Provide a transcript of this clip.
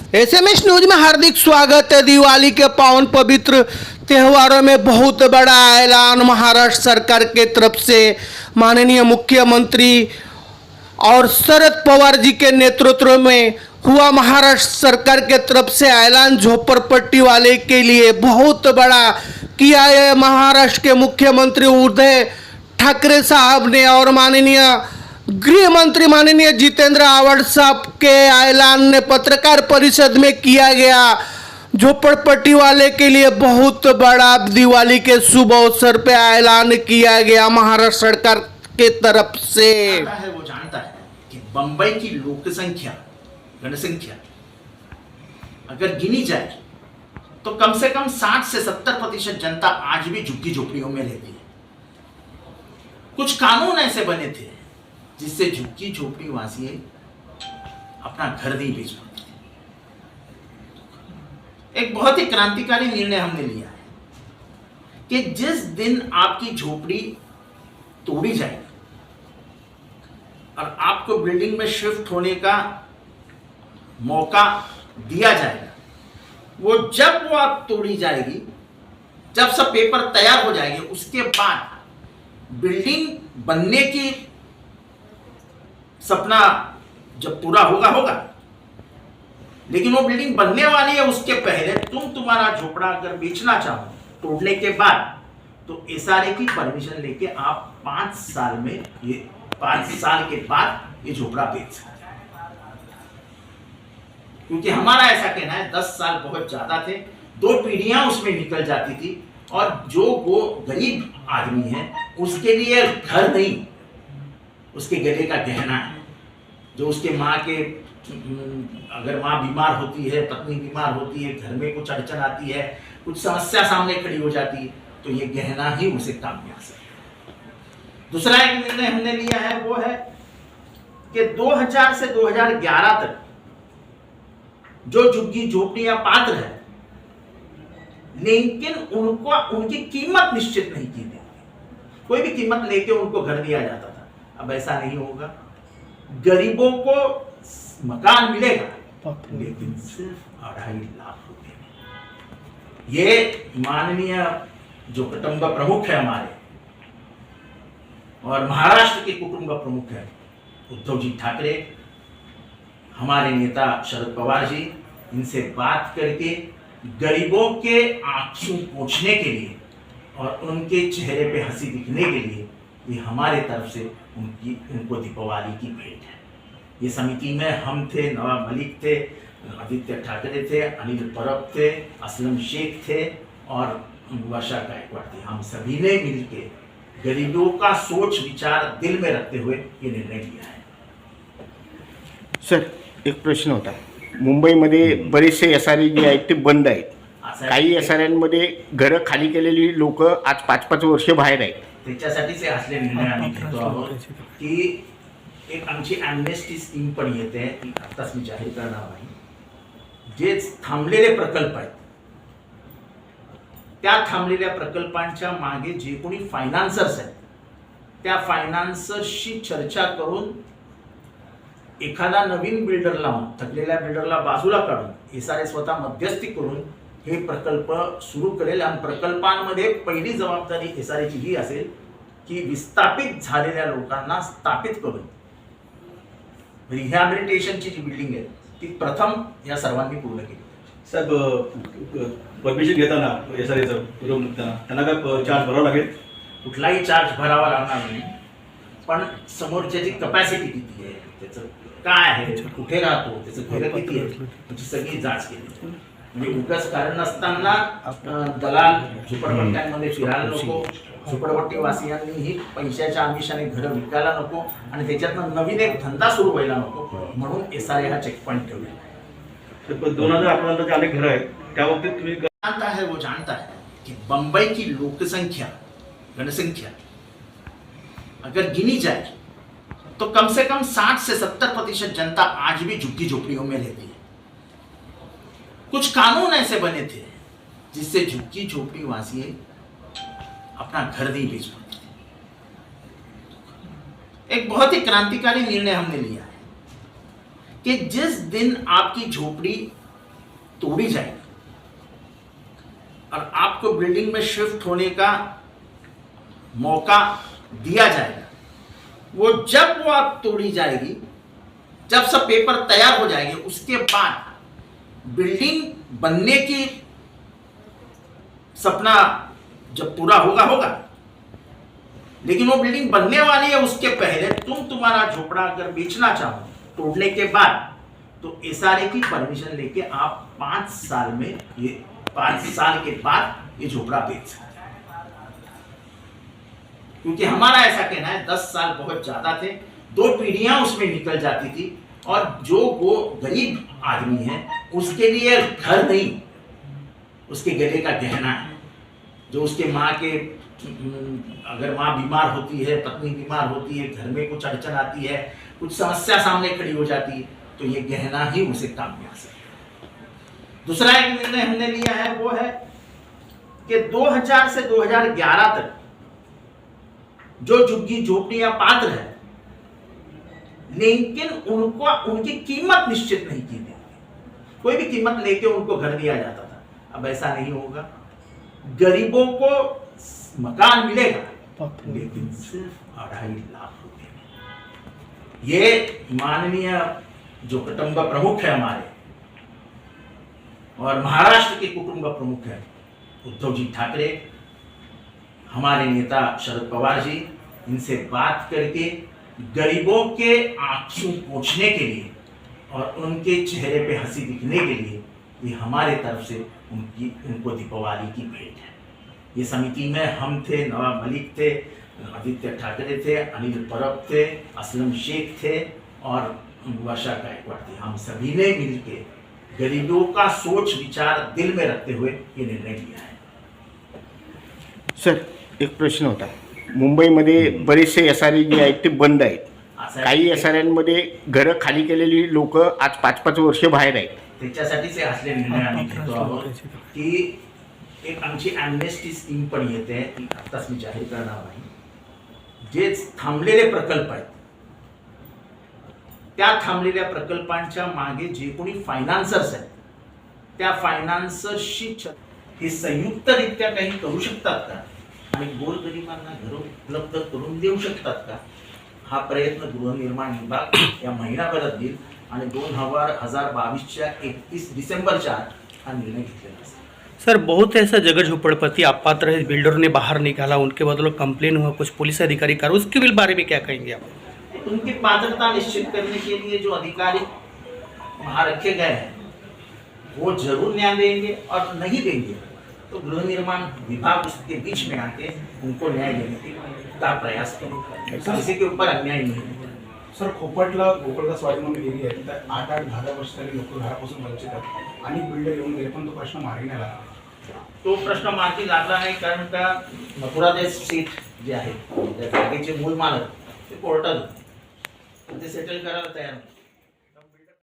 SMS news में हार्दिक स्वागत है। दिवाली के पावन पवित्र त्योहारों में बहुत बड़ा ऐलान महाराष्ट्र सरकार के तरफ से माननीय मुख्यमंत्री और शरद पवार जी के नेतृत्व में हुआ। महाराष्ट्र सरकार के तरफ से ऐलान झोपड़पट्टी वाले के लिए बहुत बड़ा किया है। महाराष्ट्र के मुख्यमंत्री उद्धव ठाकरे साहब ने और माननीय गृह मंत्री माननीय जितेंद्र आव्हाड साहब के ऐलान ने पत्रकार परिषद में किया गया। झोपड़पट्टी वाले के लिए बहुत बड़ा दिवाली के शुभ अवसर पे ऐलान किया गया महाराष्ट्र सरकार के तरफ से। वो जानता है कि बंबई की लोक संख्या जनसंख्या अगर गिनी जाए तो कम से कम 60 से 70% जनता आज भी झुग्गी झोपड़ियों में रहती है। कुछ कानून ऐसे बने थे जिससे झुग्गी झोपड़ी वासी अपना घर नहीं बेच पाते। एक बहुत ही क्रांतिकारी निर्णय हमने लिया है कि जिस दिन आपकी झोपड़ी तोड़ी जाएगी और आपको बिल्डिंग में शिफ्ट होने का मौका दिया जाएगा, वो जब वो आप तोड़ी जाएगी, जब सब पेपर तैयार हो जाएंगे, उसके बाद बिल्डिंग बनने की सपना जब पूरा होगा, लेकिन वो बिल्डिंग बनने वाली है उसके पहले तुम्हारा झोपड़ा अगर बेचना चाहो तोड़ने के बाद, तो एसआरए की परमिशन लेके आप 5 साल में ये 5 साल के बाद ये झोपड़ा बेच सकते हैं। क्योंकि हमारा ऐसा कहना है 10 साल बहुत ज्यादा थे, 2 पीढ़ियां उसमें निकल जाती थी, और जो वो गरीब आदमी है उसके लिए घर नहीं, उसके गले का गहना है। जो उसके माँ के, अगर माँ बीमार होती है, पत्नी बीमार होती है, घर में कुछ अड़चन आती है, कुछ समस्या सामने खड़ी हो जाती है, तो ये गहना ही उसे काम में आ सकता है। दूसरा एक निर्णय हमने लिया है वो है कि 2000 से 2011 तक जो झुग्गी झोपड़ियां पात्र है, लेकिन उनकी कीमत निश्चित नहीं की गई। कोई भी कीमत लेके उनको घर दिया जाता था, अब ऐसा नहीं होगा। गरीबों को मकान मिलेगा, लेकिन सिर्फ 2.5 लाख रुपए में। ये माननीय जो कुटुंब प्रमुख है हमारे, और महाराष्ट्र के कुटुंब प्रमुख है उद्धव जी ठाकरे, हमारे नेता शरद पवार जी, इनसे बात करके गरीबों के आंसू पोंछने के लिए और उनके चेहरे पे हंसी दिखने के लिए ये हमारे तरफ से उनको दीपावली की भेंट है। ये समिति में हम थे, नवाब मलिक थे, आदित्य ठाकरे थे, अनिल परब थे, असलम शेख थे और वर्षा गायकवाड़ थी। हम सभी ने मिलकर गरीबों का सोच विचार दिल में रखते हुए ये निर्णय लिया है। सर, एक प्रश्न होता, मुंबईमध्ये बरेचसे एसआरए जे आहेत ते बंद आहेत, काही एसआरएमध्ये घरं खाली केलेली लोक आज 5-5 वर्ष बाहेर आहेत। त्याच्यासाठीच हे असले निर्णय आम्ही घेतो आहोत की एक आमची ॲम्नेस्टी स्कीम पण येते, ती आत्ताच मी जाहीर करणार आहे। जे थांबलेले प्रकल्प आहेत, त्या थांबलेल्या प्रकल्पांच्या मागे जे कोणी फायनान्सर्स आहेत, त्या फायनान्सर्सशी चर्चा करून एखादा नवीन बिल्डर लावून, थकलेल्या बिल्डरला बाजूला काढून एसआरए स्वतः मध्यस्थी करून हे प्रकल्प सुरू करेल। आणि प्रकल्पांमध्ये पहिली जबाबदारी एसआरएची ही असेल की विस्थापित झालेल्या लोकांना स्थापित करून रिहॅबिलिटेशनची जी बिल्डिंग आहे ती प्रथम या सर्वांनी पूर्ण केली। साहेब, परमिशन घेताना एसआरएचं रूम निघताना त्यांना काय चार्ज भरावा लागेल? कुठलाही चार्ज भरावा लागणार नाही, पण समोरच्याची कपॅसिटी किती आहे, त्याचं काय आहे, कुठे राहतो, त्याचं घर किती आहे, त्याची सगळी जाच केली। म्हणजे उगाच कारण नसताना दलाल झोपडपट्ट्यांमध्ये फिरायला नको, झोपडपट्टीवासियांनीही पैशाच्या आमिषाने घरं विकायला नको आणि त्याच्यातनं नवीन एक धंदा सुरू व्हायला नको, म्हणून एसआरए हा चेक पॉइंट ठेवलेला आहे। 2011 जे अनेक घरं आहेत त्या बाबतीत तुम्ही जानता है वो जानता है कि बंबई की लोक संख्या जनसंख्या अगर गिनी जाए तो कम से कम 60 से 70% जनता आज भी झुग्गी झोपड़ियों में रहती है। कुछ कानून ऐसे बने थे जिससे झुग्गी झोपड़ी वासी अपना घर नहीं बेच पाते। एक बहुत ही क्रांतिकारी निर्णय हमने लिया है कि जिस दिन आपकी झोपड़ी तोड़ी जाएगी और आपको बिल्डिंग में शिफ्ट होने का मौका दिया जाएगा। वो जब वो आप तोड़ी जाएगी, जब सब पेपर तैयार हो जाएंगे, उसके बाद बिल्डिंग बनने की सपना जब पूरा होगा, लेकिन वो बिल्डिंग बनने वाली है उसके पहले तुम्हारा झोपड़ा अगर बेचना चाहो तोड़ने के बाद, तो एसआरए की परमिशन लेके आप 5 साल में, ये 5 साल के बाद ये झोपड़ा बेच सकते हैं। क्योंकि हमारा ऐसा कहना है 10 साल बहुत ज्यादा थे, 2 पीढ़ियां उसमें निकल जाती थी, और जो वो गरीब आदमी है उसके लिए घर नहीं, उसके गले का गहना है। जो उसके माँ के, अगर माँ बीमार होती है, पत्नी बीमार होती है, घर में कुछ अड़चन आती है, कुछ समस्या सामने खड़ी हो जाती है, तो ये गहना ही उसे काम में आ सकता है। दूसरा एक निर्णय हमने लिया है, वो है कि 2000 से 2011 तक जो झुग्गी झोपड़ियां पात्र है, लेकिन उनको उनकी कीमत निश्चित नहीं की गई। कोई भी कीमत लेके उनको घर दिया जाता था, अब ऐसा नहीं होगा। गरीबों को मकान मिलेगा, लेकिन सिर्फ 2.5 लाख रुपए में। ये माननीय जो कुटुंब प्रमुख है हमारे, और महाराष्ट्र के कुटुंब प्रमुख है उद्धव जी ठाकरे, हमारे नेता शरद पवार जी, इनसे बात करके गरीबों के आंसू पोंछने के लिए और उनके चेहरे पे हंसी दिखने के लिए, ये हमारे तरफ से उनको दीपावली की भेंट है। ये समिति में हम थे, नवाब मलिक थे, आदित्य ठाकरे थे, अनिल परब थे, असलम शेख थे और वर्षा गायकवाड़ थी। हम सभी ने मिलकर गरीबों का सोच विचार दिल में रखते हुए ये निर्णय लिया है। सर, एक प्रश्न होता, मुंबईमध्ये बरेचसे एसआरए जे आहेत ते बंद आहेत. काही एसआरएमध्ये घरं खाली केलेली लोक आज 5-5 वर्ष बाहेर आहेत. त्याच्यासाठीच हे असले निर्णय आम्ही घेतो आहोत की एक आमची ॲम्नेस्टी स्कीम पण येते, ती आत्ताच मी जाहीर करणार नाही. जे थांबलेले प्रकल्प आहेत, त्या थांबलेल्या प्रकल्पांच्या मागे जे कोणी फायनान्सर्स आहेत, त्या फायनान्सर्सशी हे संयुक्तरित्या काही करू शकतात का आणि गोरगरिबांना घरं उपलब्ध करून देऊ शकतात का, हा प्रयत्न गृहनिर्माण विभाग या महिनाभरात देईल आणि 2022च्या 31 डिसेंबरच्या हा निर्णय घेतलेला असेल. सर, बहुत ऐसा जगह झोपड़पति अपात्र है, बिल्डर ने बाहर निकाला, उनके बदले कंप्लेन हुआ, कुछ पुलिस अधिकारी कर, उसके भी बारे में क्या कहेंगे आप? उनकी पात्रता निश्चित करने के लिए जो अधिकारी वहाँ रखे गए हैं वो जरूर न्याय देंगे, और नहीं देंगे तो गृह निर्माण विभाग उसके बीच में आके उनको न्याय देने का प्रयास करेगा. किसी के ऊपर अन्याय नहीं है. सर, खोपटला गोकुळदास वाडी म्हणून एरिया आहे, तर 8-10 वर्ष झाली लोक घरापासून वंचित आहेत आणि बिल्डर येऊन गेले, पण तो प्रश्न मार्गी नाही लागला. तो प्रश्न मार्गी लागला नाही कारण का मथुरादेश सीट जे आहे त्या जागेचे मूल मालक ते कोर्टात ते सेटल करायला तयार नाही.